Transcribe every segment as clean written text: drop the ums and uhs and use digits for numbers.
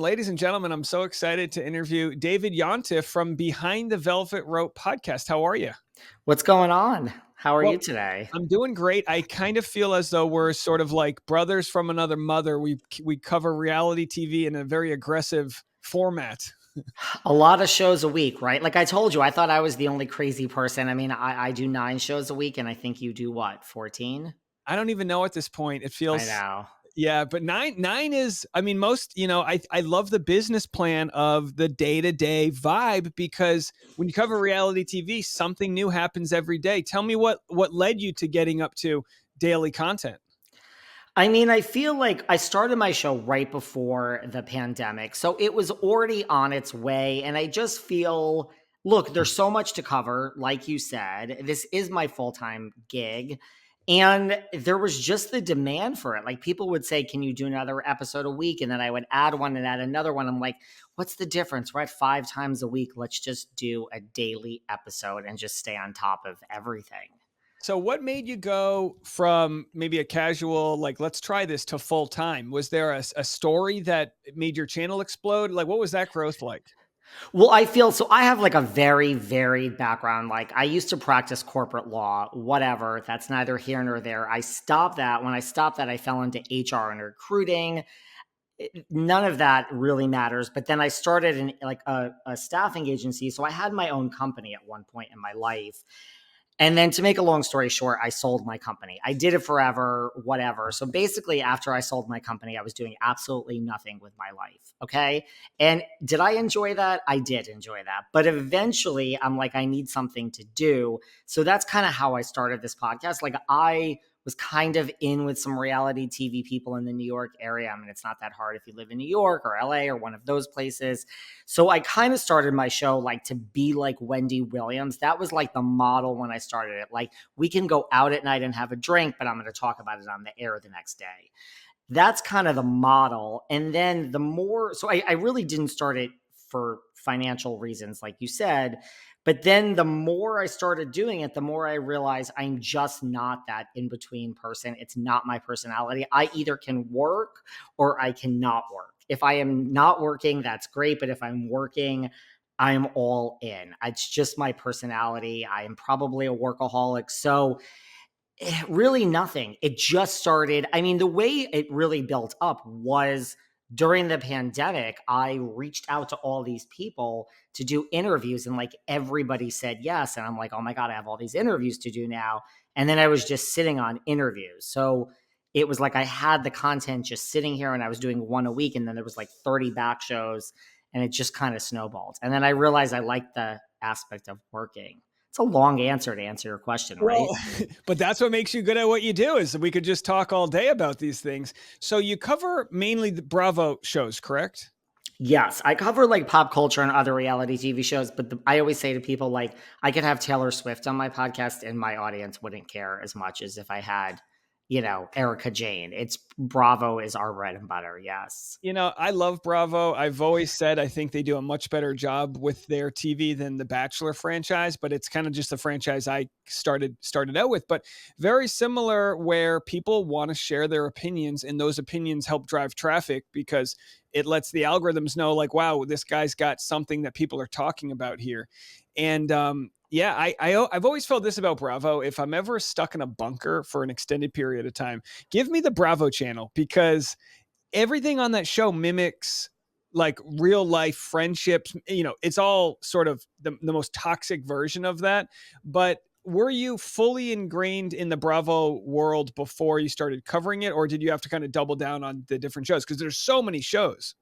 ladies and gentlemen, I'm so excited to interview David Yontef from Behind the Velvet Rope podcast. How are you? What's going on? How are you Well, today? I'm doing great. I kind of feel as though we're sort of like brothers from another mother. We cover reality TV in a very aggressive format. A lot of shows a week, right? Like I told you, I thought I was the only crazy person. I mean, I do 9 shows a week, and I think you do what, 14? I don't even know at this point. It I feels know. Yeah, but nine is, I mean, most, I love the business plan of the day-to-day vibe because when you cover reality TV, something new happens every day. Tell me what led you to getting up to daily content. I mean, I feel like I started my show right before the pandemic. So it was already on its way. And I just feel, look, there's so much to cover. Like you said, this is my full time gig. And there was just the demand for it. Like people would say, can you do another episode a week? And then I would add one and add another one. I'm like, what's the difference? We're at 5 times a week. Let's just do a daily episode and just stay on top of everything. So what made you go from maybe a casual, like, let's try this to full time? Was there a story that made your channel explode? Like, what was that growth like? Well, I feel so I have like a very varied background. Like I used to practice corporate law, whatever. That's neither here nor there. I stopped that. When I stopped that, I fell into HR and recruiting. None of that really matters. But then I started in like a staffing agency. So I had my own company at one point in my life. And then to make a long story short, I sold my company. I did it forever, whatever. So basically, after I sold my company, I was doing absolutely nothing with my life. Okay. And did I enjoy that? I did enjoy that. But eventually, I'm like, I need something to do. So that's kind of how I started this podcast. Like, I was kind of in with some reality TV people in the New York area. I mean, it's not that hard if you live in New York or LA or one of those places. So I kind of started my show like to be like Wendy Williams. That was like the model when I started it. Like we can go out at night and have a drink, but I'm going to talk about it on the air the next day. That's kind of the model. And then the more, so I really didn't start it for financial reasons, like you said. But then the more I started doing it, the more I realized I'm just not that in between person. It's not my personality. I either can work or I cannot work. If I am not working, that's great. But if I'm working, I'm all in. It's just my personality. I am probably a workaholic. So really nothing. It just started. I mean, the way it really built up was during the pandemic. I reached out to all these people to do interviews, and like everybody said yes. And I'm like, oh my God, I have all these interviews to do now. And then I was just sitting on interviews. So it was like I had the content just sitting here and I was doing one a week. And then there was like 30 back shows and it just kind of snowballed. And then I realized I liked the aspect of working. It's a long answer to answer your question, right? Well, but that's what makes you good at what you do is we could just talk all day about these things. So you cover mainly the Bravo shows, correct? Yes, I cover like pop culture and other reality TV shows, but I always say to people like I could have Taylor Swift on my podcast and my audience wouldn't care as much as if I had, Erica Jane. It's Bravo is our bread and butter. Yes. I love Bravo. I've always said I think they do a much better job with their TV than the Bachelor franchise, but it's kind of just the franchise I started out with. But very similar, where people want to share their opinions, and those opinions help drive traffic because it lets the algorithms know, like, wow, this guy's got something that people are talking about here. And yeah, I've always felt this about Bravo. If I'm ever stuck in a bunker for an extended period of time, give me the Bravo channel, because everything on that show mimics like real life friendships. It's all sort of the most toxic version of that. But were you fully ingrained in the Bravo world before you started covering it, or did you have to kind of double down on the different shows? Because there's so many shows.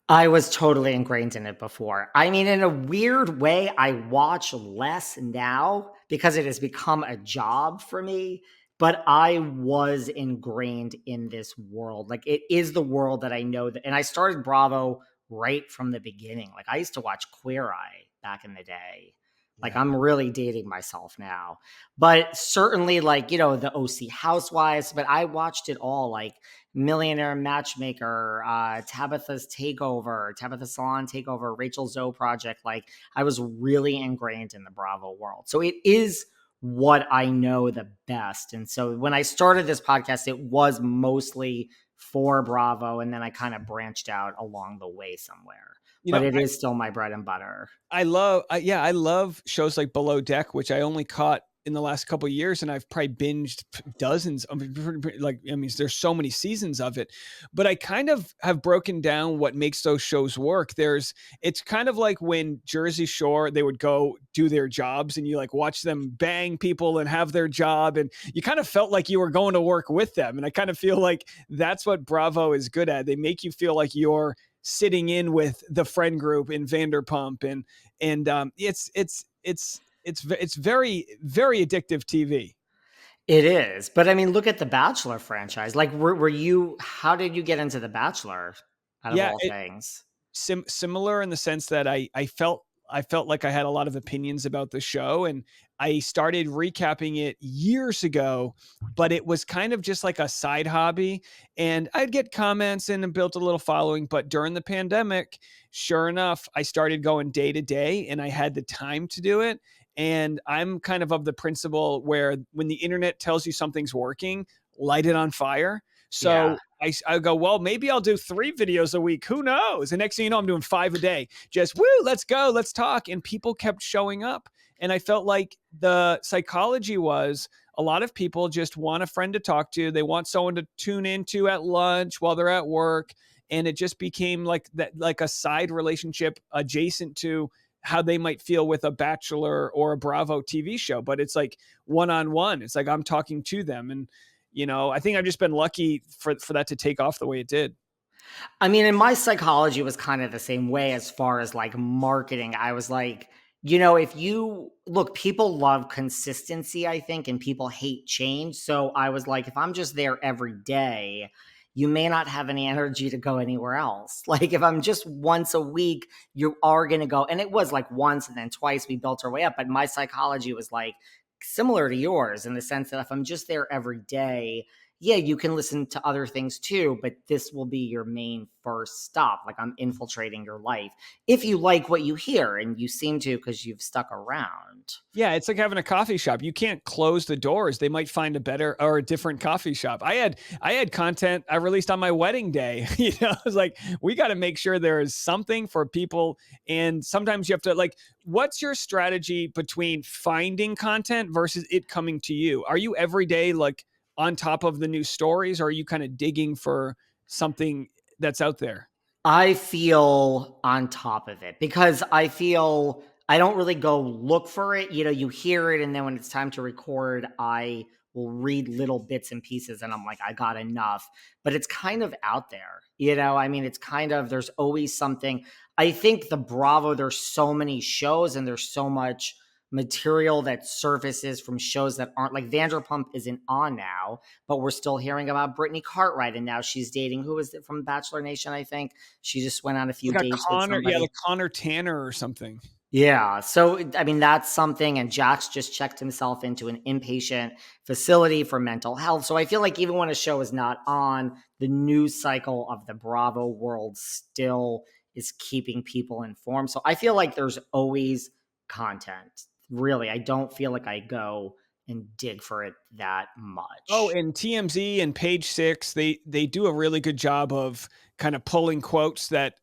I was totally ingrained in it before. I mean, in a weird way, I watch less now because it has become a job for me. But I was ingrained in this world. Like it is the world that I know that. And I started Bravo right from the beginning. Like I used to watch Queer Eye back in the day. Like Yeah. I'm really dating myself now. But certainly like, the OC Housewives, but I watched it all, like Millionaire Matchmaker, Tabitha Salon Takeover, Rachel Zoe Project. Like I was really ingrained in the Bravo world. So it is what I know the best. And so when I started this podcast, it was mostly for Bravo, and then I kind of branched out along the way somewhere. You But know, it is still my bread and butter. I love shows like Below Deck, which I only caught in the last couple of years, and I've probably binged dozens. I mean, like, I mean, there's so many seasons of it, but I kind of have broken down what makes those shows work. It's kind of like when Jersey Shore, they would go do their jobs, and you like watch them bang people and have their job, and you kind of felt like you were going to work with them. And I kind of feel like that's what Bravo is good at. They make you feel like you're sitting in with the friend group in Vanderpump, and it's very very addictive TV. It is. But I mean, look at the Bachelor franchise. Like, were you, how did you get into The Bachelor out of Yeah, all things? similar in the sense that I felt like I had a lot of opinions about the show, and I started recapping it years ago, but it was kind of just like a side hobby, and I'd get comments and built a little following. But during the pandemic, sure enough, I started going day to day, and I had the time to do it. And I'm kind of the principle where when the internet tells you something's working, light it on fire. Yeah. So I go, well, maybe I'll do 3 videos a week. Who knows? And next thing you know, I'm doing 5 a day. Just woo, let's go, let's talk. And people kept showing up. And I felt like the psychology was a lot of people just want a friend to talk to. They want someone to tune into at lunch while they're at work. And it just became like that, like a side relationship adjacent to how they might feel with a Bachelor or a Bravo TV show. But it's like one on one. It's like I'm talking to them. And I think I've just been lucky for that to take off the way it did. I mean, and my psychology was kind of the same way as far as like marketing. I was like, if you look, people love consistency, I think, and people hate change. So I was like, if I'm just there every day, you may not have any energy to go anywhere else. Like, if I'm just once a week, you are going to go. And it was like once and then twice we built our way up. But my psychology was like similar to yours in the sense that if I'm just there every day, yeah, you can listen to other things too, but this will be your main first stop. Like, I'm infiltrating your life. If you like what you hear, and you seem to because you've stuck around. Yeah, it's like having a coffee shop. You can't close the doors. They might find a better or a different coffee shop. I had content I released on my wedding day. I was like, we got to make sure there is something for people. And sometimes you have to like, what's your strategy between finding content versus it coming to you? Are you every day like on top of the new stories, or are you kind of digging for something that's out there? I feel on top of it because I feel I don't really go look for it. You hear it, and then when it's time to record, I will read little bits and pieces, and I'm like, I got enough. But it's kind of out there. I mean, it's kind of, there's always something. I think the Bravo, there's so many shows, and there's so much material that surfaces from shows that aren't like Vanderpump isn't on now, but we're still hearing about Brittany Cartwright, and now she's dating, who is it from Bachelor Nation, I think. She just went on a few Like a dates with Connor, yeah, somebody. like Connor Tanner or something. Yeah. So, I mean, that's something. And Jax just checked himself into an inpatient facility for mental health. So I feel like even when a show is not on, the news cycle of the Bravo world still is keeping people informed. So I feel like there's always content. Really, I don't feel like I go and dig for it that Oh, much. and TMZ and Page Six, they do a really good job of kind of pulling quotes that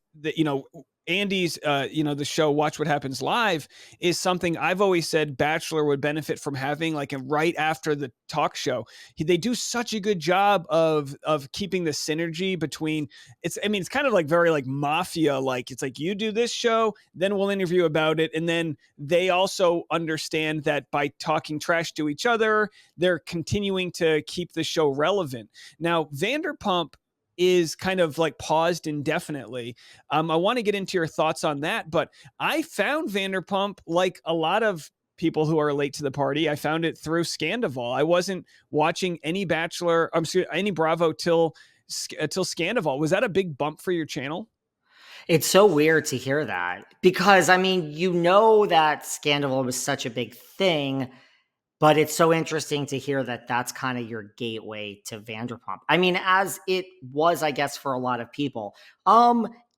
Andy's the show Watch What Happens Live is something I've always said Bachelor would benefit from having like right after the talk show. They do such a good job of keeping the synergy between it's kind of like very like mafia, like it's like you do this show, then we'll interview about it, and then they also understand that by talking trash to each other, they're continuing to keep the show relevant. Now, Vanderpump is kind of like paused indefinitely. I want to get into your thoughts on that, but I found Vanderpump like a lot of people who are late to the party. I found it through Scandival. I wasn't watching any Bachelor, any Bravo till Scandival. Was that a big bump for your channel? It's so weird to hear that because, I mean, that Scandal was such a big thing. But it's so interesting to hear that that's kind of your gateway to Vanderpump. I mean, as it was, I guess, for a lot of people.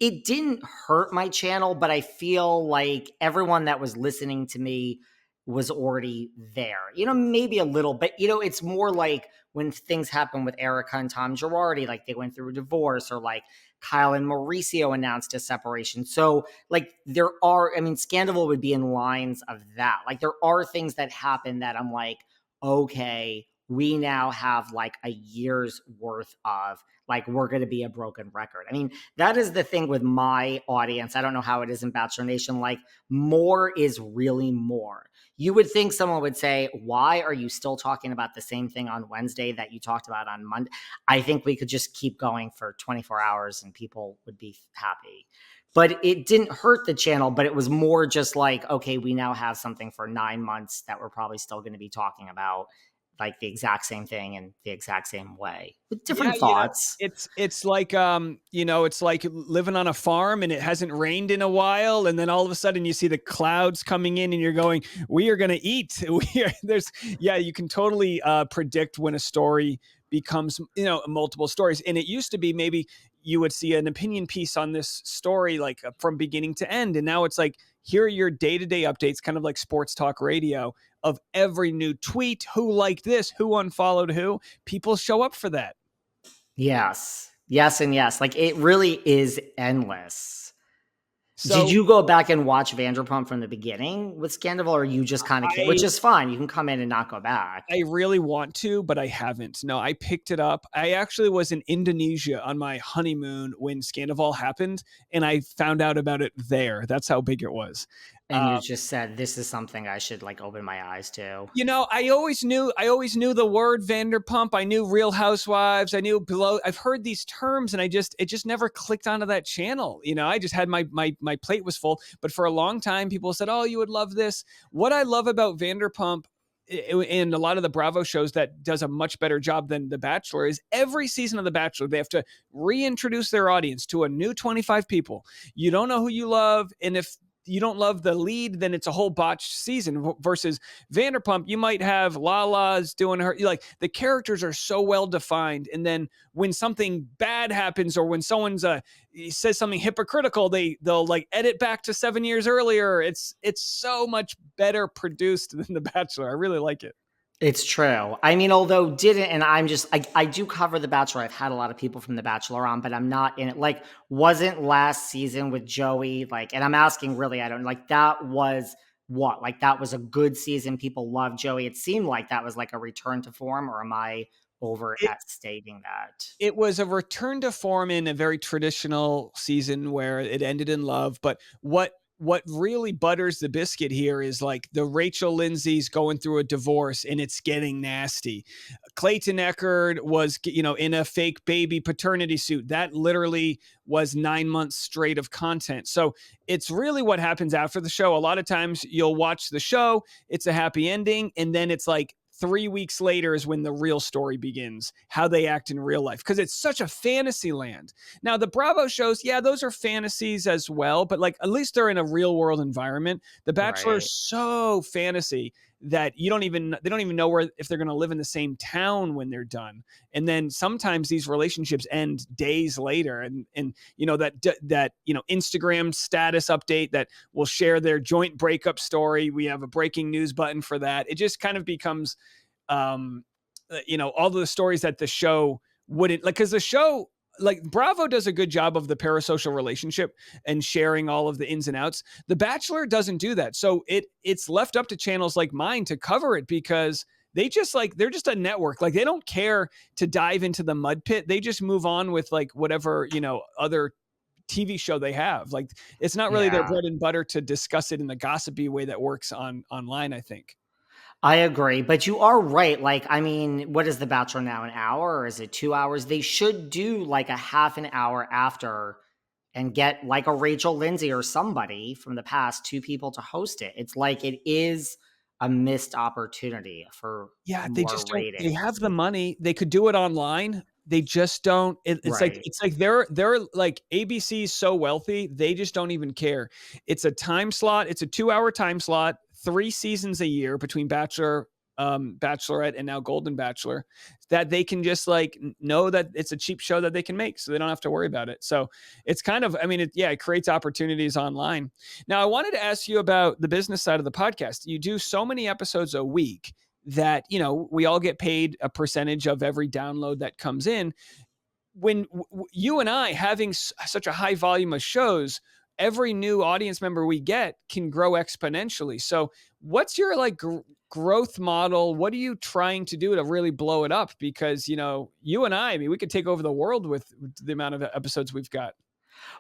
It didn't hurt my channel, but I feel like everyone that was listening to me was already there. Maybe a little bit. It's more like when things happen with Erica and Tom Girardi, like they went through a divorce, or like Kyle and Mauricio announced a separation. So like there are, I mean, Scandal would be in lines of that. Like there are things that happen that I'm like, okay, we now have like a year's worth of, like, we're going to be a broken record. I mean, that is the thing with my audience. I don't know how it is in Bachelor Nation. Like, more is really more. You would think someone would say, why are you still talking about the same thing on Wednesday that you talked about on Monday? I think we could just keep going for 24 hours and people would be happy. But it didn't hurt the channel, but it was more just like, okay, we now have something for 9 months that we're probably still going to be talking about, like the exact same thing in the exact same way with Yeah, different thoughts. it's like it's like living on a farm and it hasn't rained in a while, and then all of a sudden you see the clouds coming in and you're going, we are going to eat. You can totally predict when a story becomes, multiple stories. And it used to be maybe you would see an opinion piece on this story like from beginning to end, and now it's like, here are your day-to-day updates, kind of like sports talk radio, of every new tweet, who liked this, who unfollowed who. People show up for that. Yes. Yes, and yes. Like, it really is endless. Did So you go back and watch Vanderpump from the beginning with Scandal, or you just kind of can't, I which is fine. You can come in and not go back. I really want to, but I haven't. No, I picked it up. I actually was in Indonesia on my honeymoon when Scandival happened, and I found out about it there. That's how big it was. And you Um, just said, this is something I should like open my eyes to. I always knew the word Vanderpump. I knew Real Housewives. I knew below. I've heard these terms, and it just never clicked onto that channel. I just had my plate was full. But for a long time, people said, "Oh, you would love this." What I love about Vanderpump and a lot of the Bravo shows that does a much better job than The Bachelor is every season of The Bachelor, they have to reintroduce their audience to a new 25 people. You don't know who you love. And if you don't love the lead, then it's a whole botched season. Versus Vanderpump, you might have Lala's doing her, like the characters are so well defined. And then when something bad happens, or when someone's says something hypocritical, they'll like edit back to 7 years earlier. It's so much better produced than The Bachelor. I really like it. It's true. I mean, although didn't, and I do cover The Bachelor. I've had a lot of people from The Bachelor on, but I'm not in it. Like, wasn't last season with Joey, like, and I'm asking really, I don't like, that was what? Like, that was a good season. People loved Joey. It seemed like that was like a return to form, or am I over It at stating that? it was a return to form in a very traditional season where it ended in love. But what really butters the biscuit here is like the Rachel Lindsay's going through a divorce and it's getting nasty. Clayton Echard was, in a fake baby paternity suit. That literally was 9 months straight of content. So it's really what happens after the show. A lot of times you'll watch the show, it's a happy ending, and then it's like 3 weeks later is when the real story begins, how they act in real life, because it's such a fantasy land. Now, the Bravo shows, yeah, those are fantasies as well, but like at least they're in a real world environment. The Bachelor is Right. so fantasy that they don't even know where, if they're going to live in the same town when they're done. And then sometimes these relationships end days later, and Instagram status update that will share their joint breakup story. We have a breaking news button for that. It just kind of becomes um all the stories that the show wouldn't like, because the show, like Bravo does a good job of the parasocial relationship and sharing all of the ins and outs. The Bachelor doesn't do that. So it's left up to channels like mine to cover it, because they're just a network. Like they don't care to dive into the mud pit. They just move on with like whatever, other TV show they have. Like it's not really their Yeah. bread and butter to discuss it in the gossipy way that works online, I think. I agree, but you are right. Like, I mean, what is The Bachelor now? An hour, or is it 2 hours? They should do like a half an hour after and get like a Rachel Lindsay or somebody from the past, two people to host it. It's like it is a missed opportunity for Yeah, they more just don't. They have ratings. the money. They could do it online. They just don't. Right. It's like they're like ABC's so wealthy, they just don't even care. It's a time slot. It's a 2-hour time slot, 3 seasons a year between Bachelor, Bachelorette, and now Golden Bachelor, that they can just like know that it's a cheap show that they can make, so they don't have to worry about it. So it's kind of, I mean, it creates opportunities online. Now, I wanted to ask you about the business side of the podcast. You do so many episodes a week. that, we all get paid a percentage of every download that comes in. When you and I having such a high volume of shows, every new audience member we get can grow exponentially. So what's your like growth model? What are you trying to do to really blow it up? Because, you and I mean, we could take over the world with the amount of episodes we've got.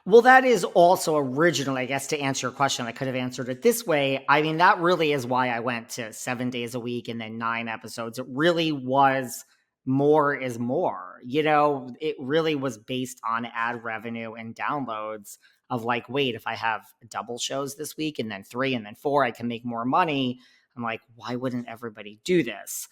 Well, that is also originally, I guess, to answer your question, I could have answered it this way. I mean, that really is why I went to 7 days a week and then 9 episodes. It really was more is more. It really was based on ad revenue and downloads of like, wait, if I have double shows this week and then 3 and then 4, I can make more money. I'm like, why wouldn't everybody do this?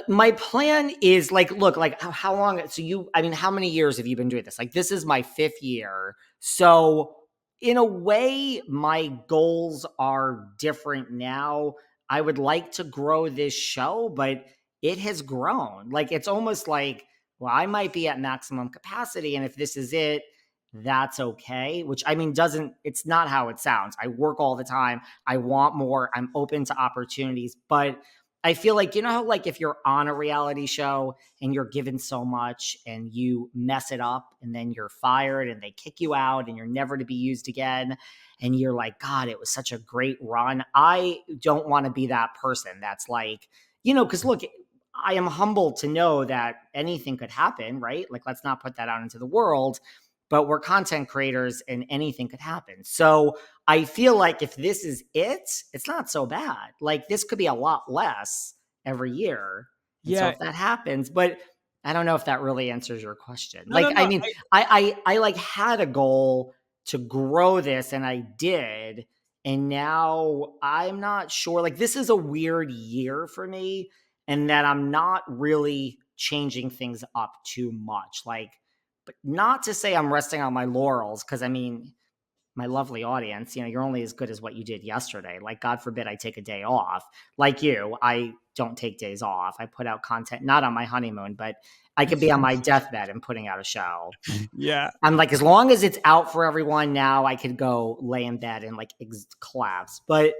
My plan is like, look, like how long? So how many years have you been doing this? Like, this is my 5th year. So, in a way, my goals are different now. I would like to grow this show, but it has grown. Like, it's almost like, well, I might be at maximum capacity. And if this is it, that's okay. Which it's not how it sounds. I work all the time. I want more. I'm open to opportunities, but I feel like, how like if you're on a reality show and you're given so much and you mess it up and then you're fired and they kick you out and you're never to be used again. And you're like, God, it was such a great run. I don't want to be that person that's like, because look, I am humbled to know that anything could happen, right? Like, let's not put that out into the world, but we're content creators and anything could happen. So I feel like if this is it, it's not so bad. Like, this could be a lot less every year. And so Yeah. if that happens, but I don't know if that really answers your question. No, no, Like, I no. mean, I like had a goal to grow this and I did. And now I'm not sure. Like, this is a weird year for me and that I'm not really changing things up too much. Like, but not to say I'm resting on my laurels, because I mean, my lovely audience, you're only as good as what you did yesterday. Like, God forbid I take a day off. Like you, I don't take days off. I put out content, not on my honeymoon, but I could be on my deathbed and putting out a show. Yeah. I'm like, as long as it's out for everyone now, I could go lay in bed and like collapse. But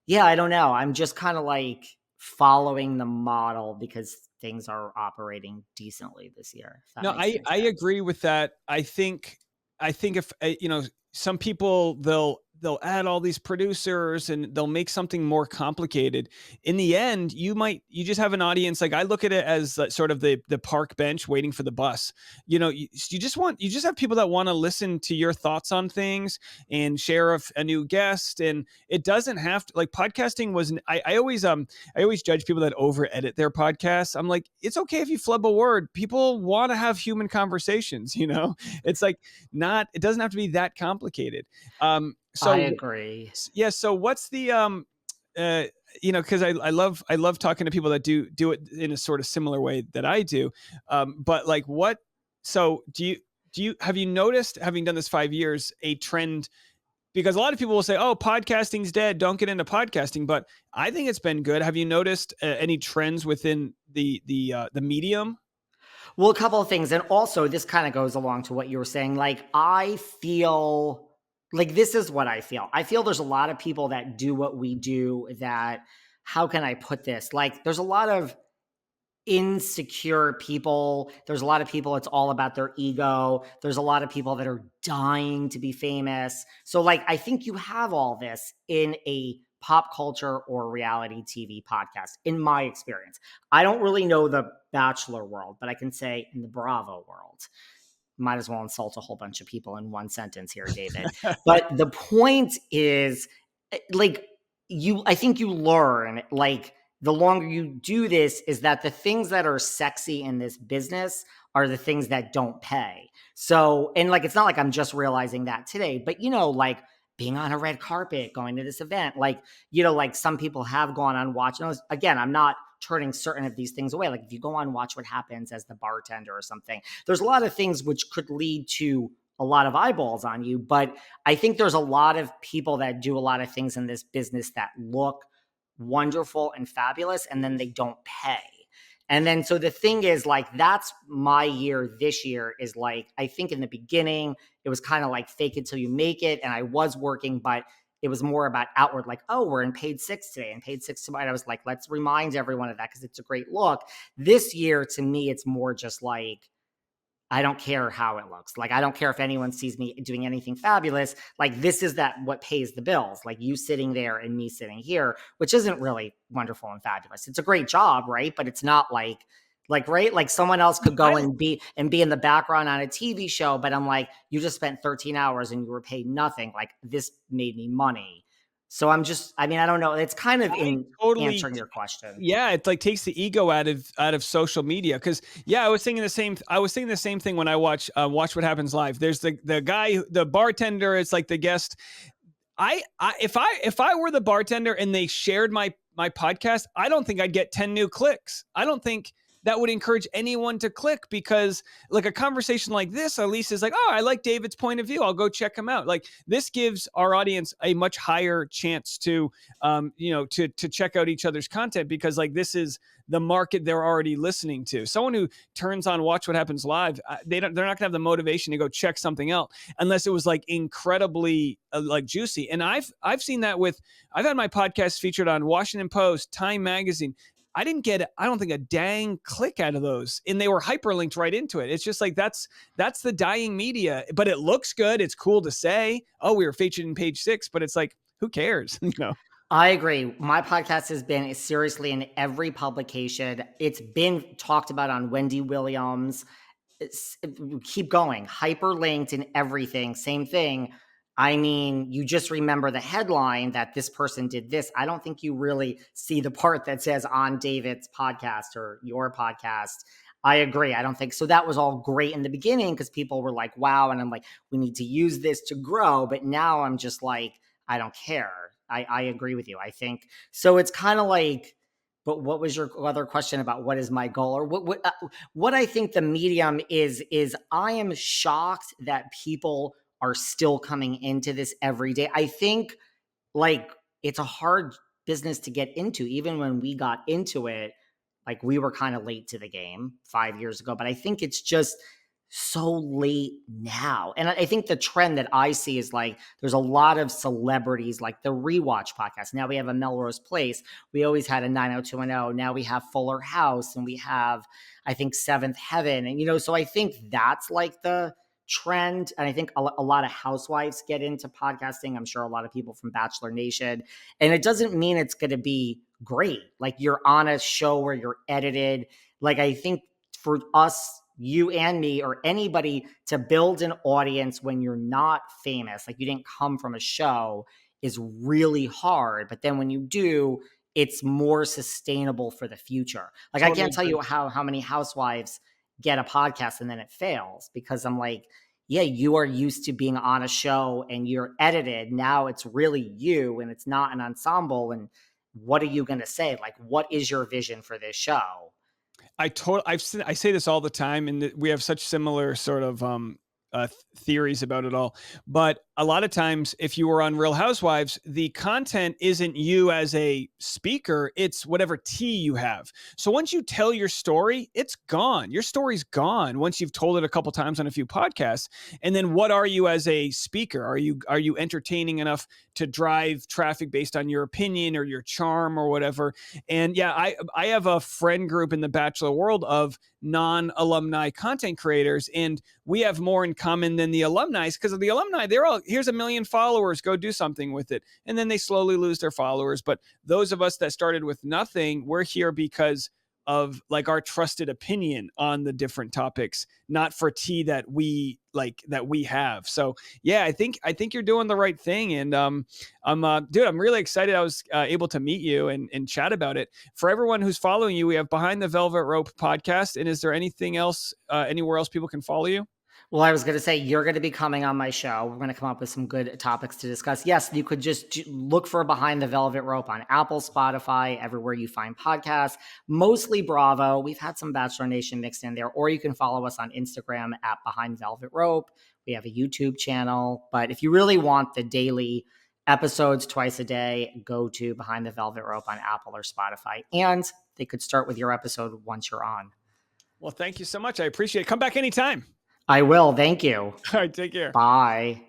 yeah, I don't know. I'm just kind of like following the model because things are operating decently this year. If that No, makes I any I sense. agree with that. I think if some people they'll add all these producers and they'll make something more complicated. In the end, you just have an audience. Like, I look at it as sort of the park bench waiting for the bus. You just have people that want to listen to your thoughts on things and share a new guest. And it doesn't have to, like, podcasting was. I always judge people that over edit their podcasts. I'm like, it's okay if you flub a word. People want to have human conversations. It's like, not, it doesn't have to be that complicated. I So agree. yeah. So what's the uh because I love talking to people that do it in a sort of similar way that I do. But like, what? So do you have you noticed, having done this 5 years, a trend? Because a lot of people will say, "Oh, podcasting's dead. Don't get into podcasting." But I think it's been good. Have you noticed any trends within the medium? Well, a couple of things. And also, this kind of goes along to what you were saying. Like, I feel like this is what I feel. I feel there's a lot of people that do what we do that, how can I put this? Like, there's a lot of insecure people. There's a lot of people, it's all about their ego. There's a lot of people that are dying to be famous. So, like, I think you have all this in a pop culture or reality TV podcast, in my experience. I don't really know the Bachelor world, but I can say in the Bravo world. Might as well insult a whole bunch of people in one sentence here, David. But the point is, like, I think you learn, like, the longer you do this, is that the things that are sexy in this business are the things that don't pay. So, and like, it's not like I'm just realizing that today, but like being on a red carpet, going to this event, like, like some people have gone on Watch. And again, I'm not turning certain of these things away. Like, if you go on Watch What Happens as the bartender or something, there's a lot of things which could lead to a lot of eyeballs on you. But I think there's a lot of people that do a lot of things in this business that look wonderful and fabulous, and then they don't pay. And then, so the thing is, like, that's my year this year, is like, I think in the beginning, it was kind of like fake it till you make it. And I was working, but it was more about outward, like, oh, we're in page 6 today and page 6 tomorrow. And I was like, let's remind everyone of that because it's a great look. This year, to me, it's more just like, I don't care how it looks. Like, I don't care if anyone sees me doing anything fabulous. Like, this is that what pays the bills. Like, you sitting there and me sitting here, which isn't really wonderful and fabulous. It's a great job, right? But it's not like right, like someone else could go I and be in the background on a TV show, but I'm like, you just spent 13 hours and you were paid nothing. Like, this made me money. So I'm just, I mean, I don't know. It's kind of I in totally answering your question. yeah, it like takes the ego out of social media because yeah, I was thinking the same thing when I watch What Happens Live. There's the guy, the bartender is like the guest. If I were the bartender and they shared my podcast, I don't think I'd get 10 new clicks. I don't think that would encourage anyone to click because like a conversation like this, at least is like, oh, I like David's point of view. I'll go check him out. Like this gives our audience a much higher chance to, to check out each other's content because like this is the market they're already listening to. Someone who turns on Watch What Happens Live, they're not gonna have the motivation to go check something out unless it was like incredibly like juicy. And I've seen that with I've had my podcast featured on Washington Post, Time Magazine. I didn't get I don't think a dang click out of those, and they were hyperlinked right into it. It's just like that's the dying media, but it looks good. It's cool to say, oh, we were featured in page 6, but it's like who cares, you know? I agree. My podcast has been seriously in every publication. It's been talked about on Wendy Williams. Keep going, hyperlinked and everything. Same thing. I mean, you just remember the headline that this person did this. I don't think you really see the part that says on David's podcast or your podcast. I agree. I don't think so. That was all great in the beginning because people were like, wow. And I'm like, we need to use this to grow. But now I'm just like, I don't care. I agree with you. I think so. It's kind of like, but what was your other question about what is my goal or what I think the medium is I am shocked that people are still coming into this every day. I think like it's a hard business to get into. Even when we got into it, like we were kind of late to the game 5 years ago, but I think it's just so late now. And I think the trend that I see is like there's a lot of celebrities like the Rewatch podcast. Now we have a Melrose Place. We always had a 90210. Now we have Fuller House and we have, I think, Seventh Heaven. And, so I think that's like the trend. And I think a lot of housewives get into podcasting. I'm sure a lot of people from Bachelor Nation. And it doesn't mean it's going to be great. Like you're on a show where you're edited. Like I think for us, you and me or anybody to build an audience when you're not famous, like you didn't come from a show, is really hard. But then when you do, it's more sustainable for the future. Like I Totally can't tell agree. you how many housewives get a podcast and then it fails because I'm like, yeah, you are used to being on a show and you're edited. Now it's really you and it's not an ensemble. And what are you going to say? Like, what is your vision for this show? I say this all the time, and we have such similar sort of theories about it all. But a lot of times, if you were on Real Housewives, the content isn't you as a speaker; it's whatever tea you have. So once you tell your story, it's gone. Your story's gone once you've told it a couple times on a few podcasts. And then, what are you as a speaker? Are you entertaining enough to drive traffic based on your opinion or your charm or whatever? And yeah, I have a friend group in the Bachelor world of non-alumni content creators, and we have more in common than the alumni because of the alumni. They're all here's 1 million followers, go do something with it, and then they slowly lose their followers. But those of us that started with nothing, we're here because of like our trusted opinion on the different topics, not for tea that we have. So yeah, I think you're doing the right thing. And I'm really excited I was able to meet you and chat about it. For everyone who's following you, we have Behind the Velvet Rope podcast. And is there anything else, anywhere else people can follow you? Well, I was going to say, you're going to be coming on my show. We're going to come up with some good topics to discuss. Yes, you could just look for Behind the Velvet Rope on Apple, Spotify, everywhere you find podcasts, mostly Bravo. We've had some Bachelor Nation mixed in there, or you can follow us on Instagram at Behind Velvet Rope. We have a YouTube channel. But if you really want the daily episodes twice a day, go to Behind the Velvet Rope on Apple or Spotify. And they could start with your episode once you're on. Well, thank you so much. I appreciate it. Come back anytime. I will. Thank you. All right. Take care. Bye.